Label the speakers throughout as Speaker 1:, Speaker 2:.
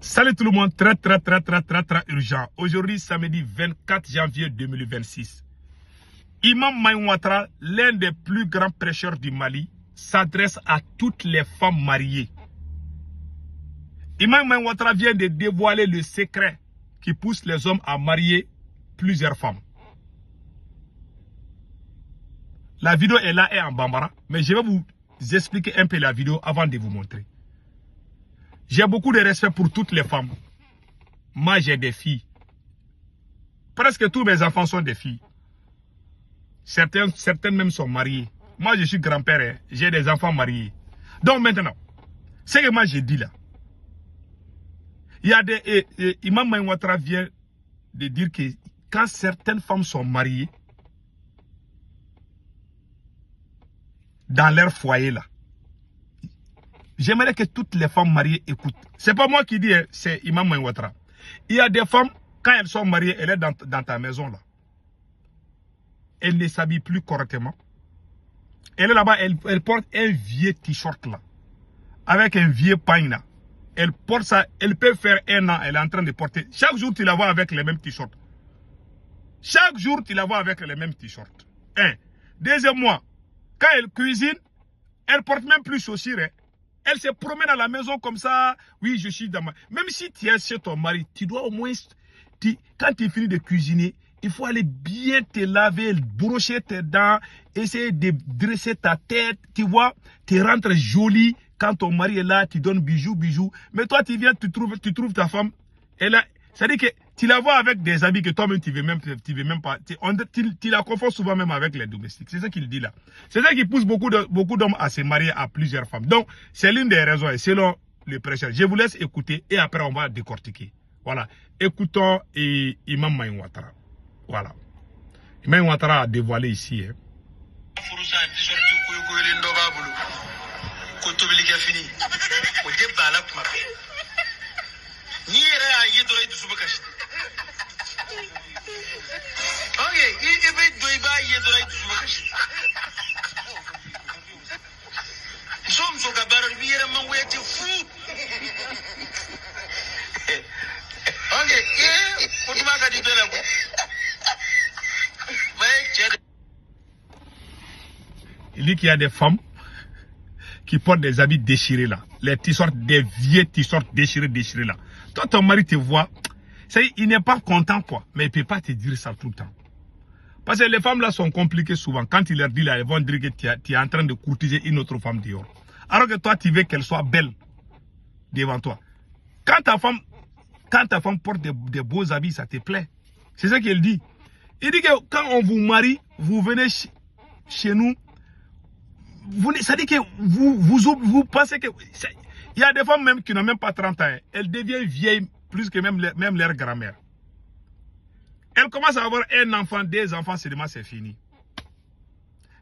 Speaker 1: Salut tout le monde, très urgent. Aujourd'hui, samedi 24 janvier 2026. Imam Maï Ouattara, l'un des plus grands prêcheurs du Mali, s'adresse à toutes les femmes mariées. Imam Maï Ouattara vient de dévoiler le secret qui pousse les hommes à marier plusieurs femmes. La vidéo est là et en bambara, mais je vais vous expliquer un peu la vidéo avant de vous montrer. J'ai beaucoup de respect pour toutes les femmes. Moi, j'ai des filles. Presque tous mes enfants sont des filles. Certaines même sont mariées. Moi, je suis grand-père, j'ai des enfants mariés. Donc maintenant, ce que moi j'ai dit là, il y a des... Imam Maï Ouattara vient de dire que quand certaines femmes sont mariées, dans leur foyer là, j'aimerais que toutes les femmes mariées écoutent. C'est pas moi qui dis, c'est Imam Maï Ouattara. Il y a des femmes, quand elles sont mariées, elles sont dans ta maison là. Elle ne s'habille plus correctement. Elle est là-bas, elle porte un vieux t-shirt là. Avec un vieux pagne là. Elle porte ça, elle peut faire un an, elle est en train de porter. Chaque jour, tu la vois avec les mêmes t-shirts. Chaque jour, tu la vois avec les mêmes t-shirts. Un. Deuxièmement, quand elle cuisine, elle porte même plus chaussures. Elle se promène à la maison comme ça. Oui, je suis dans ma... Même si tu es chez ton mari, tu dois au moins... Quand tu finis de cuisiner, il faut aller bien te laver, brosser tes dents, essayer de dresser ta tête. Tu vois, tu rentres jolie. Quand ton mari est là, tu donnes bijoux. Mais toi, tu viens, tu trouves ta femme. C'est-à-dire que tu la vois avec des habits que toi-même, tu veux même pas. Tu la confonds souvent même avec les domestiques. C'est ça qu'il dit là. C'est ça qui pousse beaucoup d'hommes à se marier à plusieurs femmes. Donc, c'est l'une des raisons, et selon le prêcheur. Je vous laisse écouter et après, on va décortiquer. Voilà. Écoutons Imam Maï Ouattara. Voilà. Imam Ouattara a dévoilé ici. Il dit qu'il y a des femmes qui portent des habits déchirés là. Les t-shirts, des vieux t-shirts déchirés là. Toi, ton mari te voit, il n'est pas content quoi. Mais il ne peut pas te dire ça tout le temps. Parce que les femmes là sont compliquées souvent. Quand il leur dit là, elles vont dire que tu es en train de courtiser une autre femme dehors. Alors que toi, tu veux qu'elle soit belle devant toi. Quand ta femme porte des beaux habits, ça te plaît. C'est ça qu'il dit. Il dit que quand on vous marie, vous venez chez nous. Ça dit que vous pensez que... Il y a des femmes même qui n'ont même pas 30 ans. Elles deviennent vieilles plus que même leur grand-mère. Elles commencent à avoir un enfant, deux enfants, seulement c'est fini.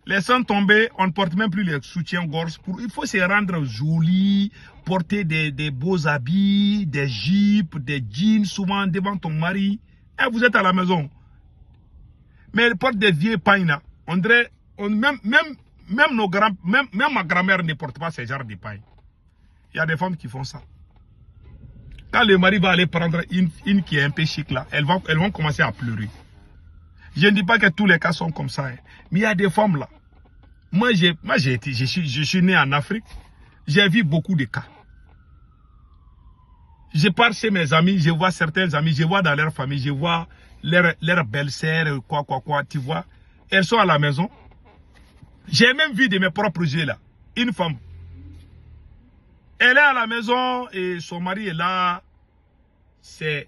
Speaker 1: Les seins tombés, on ne porte même plus les soutiens-gorge. Il faut se rendre joli, porter des beaux habits, des jupes, des jeans, souvent devant ton mari. Et vous êtes à la maison. Mais elles portent des vieux pagnes là. On dirait, même ma grand-mère ne porte pas ce genre de paille. Il y a des femmes qui font ça. Quand le mari va aller prendre une qui est un peu chic là, elles vont commencer à pleurer. Je ne dis pas que tous les cas sont comme ça. Mais il y a des femmes là. Moi, je suis né en Afrique. J'ai vu beaucoup de cas. Je pars chez mes amis, je vois certains amis, je vois dans leur famille, je vois leur belle-sœur, quoi, tu vois. Elles sont à la maison. J'ai même vu de mes propres yeux là, une femme. Elle est à la maison et son mari est là. Ses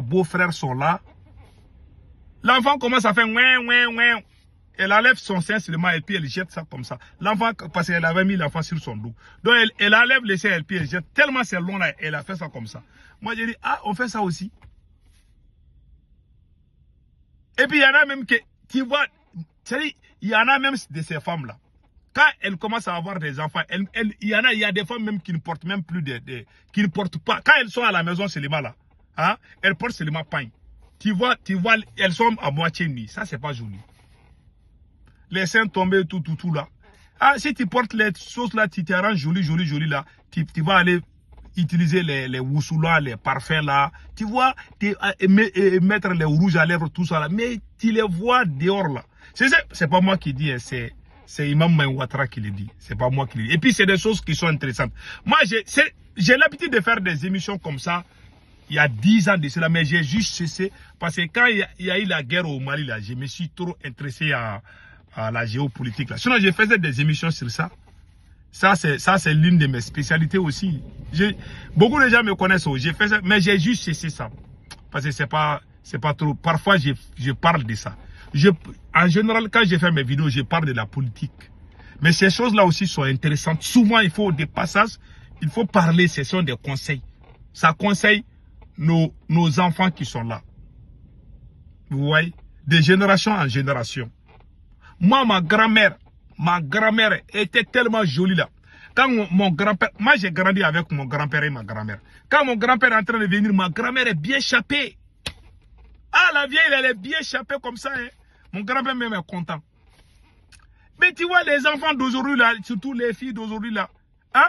Speaker 1: beaux-frères sont là. L'enfant commence à faire ouin. Elle enlève son sein seulement et puis elle jette ça comme ça. L'enfant, parce qu'elle avait mis l'enfant sur son dos. Donc elle enlève le sein et puis elle jette. Tellement c'est long là, elle a fait ça comme ça. Moi j'ai dit, ah, on fait ça aussi. Et puis il y en a même que, tu vois, il y en a même de ces femmes là. Quand elles commencent à avoir des enfants, il y a des femmes même qui ne portent même plus qui ne portent pas. Quand elles sont à la maison seulement là, hein, elles portent seulement pain. Tu vois, elles sont à moitié nues. Ça, c'est pas joli. Les seins tombés, tout là. Ah, si tu portes les choses là, tu t'arranges joli là, tu vas aller utiliser les woussoulas, les parfums là. Tu vois, mettre les rouges à lèvres, tout ça là. Mais tu les vois dehors là. C'est pas moi qui dis, hein, c'est Imam Maï Ouattara qui le dit. C'est pas moi qui le dis. Et puis c'est des choses qui sont intéressantes. Moi, j'ai l'habitude de faire des émissions comme ça. Il y a 10 ans de cela, mais j'ai juste cessé. Parce que quand il y a eu la guerre au Mali, là, je me suis trop intéressé à la géopolitique. Là. Sinon, je faisais des émissions sur ça. Ça, c'est l'une de mes spécialités aussi. Beaucoup de gens me connaissent, mais j'ai juste cessé ça. Parce que c'est pas trop. Parfois, je parle de ça. En général, quand je fais mes vidéos, je parle de la politique. Mais ces choses-là aussi sont intéressantes. Souvent, il faut des passages, il faut parler, ce sont des conseils. Ça conseille nos enfants qui sont là. Vous voyez? De génération en génération. Moi, ma grand-mère était tellement jolie là. Quand mon grand-père, moi j'ai grandi avec mon grand-père et ma grand-mère. Quand mon grand-père est en train de venir, ma grand-mère est bien chapée. Ah, la vieille, elle est bien chapée comme ça. Hein. Mon grand-père même est content. Mais tu vois, les enfants d'aujourd'hui là, surtout les filles d'aujourd'hui là, hein?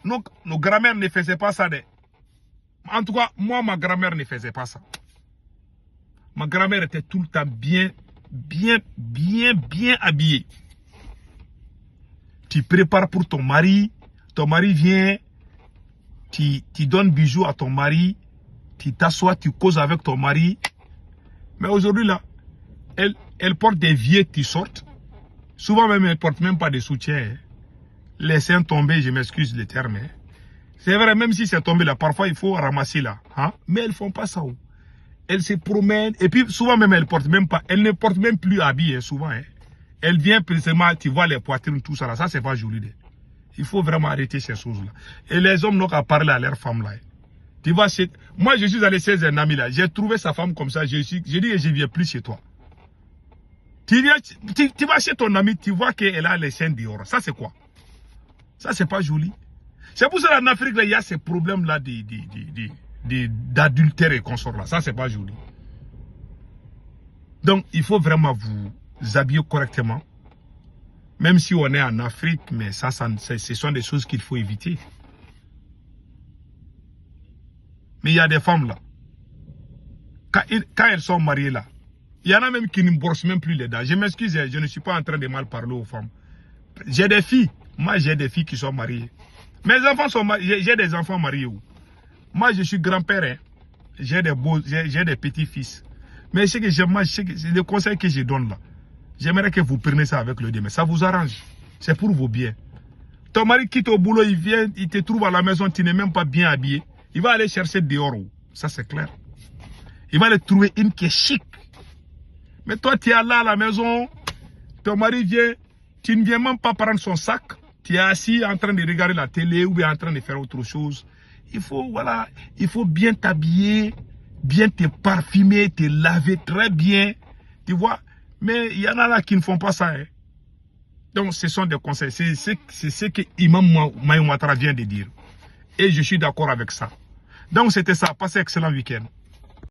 Speaker 1: Nos grand-mères ne faisaient pas ça. En tout cas, moi, ma grand-mère ne faisait pas ça. Ma grand-mère était tout le temps bien habillée. Tu prépares pour ton mari vient, tu donnes bijoux à ton mari, tu t'assois, tu causes avec ton mari. Mais aujourd'hui là, elle porte des vieux t-shirts. Souvent même, elle ne porte même pas de soutien. Hein. Les seins tombés, je m'excuse le terme. Hein. C'est vrai, même si c'est tombé là, parfois il faut ramasser là. Hein? Mais elles ne font pas ça. Où? Elles se promènent. Et puis souvent même, elles ne portent même plus habillées hein, souvent. Hein. Elle vient précisément, tu vois les poitrines, tout ça là. Ça, c'est pas joli. Hein. Il faut vraiment arrêter ces choses-là. Et les hommes n'ont qu'à parler à leurs femmes là. Hein. Tu vois, moi je suis allé chez un ami là. J'ai trouvé sa femme comme ça. J'ai dit que je ne viens plus chez toi. Tu vas chez ton ami, tu vois qu'elle a les seins dehors. Ça, c'est quoi? Ça, c'est pas joli. C'est pour ça qu'en Afrique, là, il y a ces problèmes-là d'adultère et consorts là. Ça, c'est pas joli. Donc, il faut vraiment vous habiller correctement. Même si on est en Afrique, mais ce sont des choses qu'il faut éviter. Mais il y a des femmes là. Quand elles sont mariées là, il y en a même qui ne brossent même plus les dents. Je m'excuse, je ne suis pas en train de mal parler aux femmes. J'ai des filles. Moi, j'ai des filles qui sont mariées. Mes enfants sont mariés. J'ai des enfants mariés. Moi, je suis grand-père. Hein. J'ai des petits-fils. Mais ce que c'est le conseil que je donne là. J'aimerais que vous preniez ça avec le Dieu. Mais ça vous arrange. C'est pour vos biens. Ton mari quitte au boulot, il vient, il te trouve à la maison, tu n'es même pas bien habillé. Il va aller chercher dehors. Ça, c'est clair. Il va aller trouver une qui est chic. Mais toi, tu es là à la maison, ton mari vient, tu ne viens même pas prendre son sac, tu es assis en train de regarder la télé ou bien en train de faire autre chose. Il faut bien t'habiller, bien te parfumer, te laver très bien, tu vois. Mais il y en a là qui ne font pas ça. Hein. Donc, ce sont des conseils. C'est ce que Imam Maï Ouattara vient de dire. Et je suis d'accord avec ça. Donc, c'était ça. Passez un excellent week-end.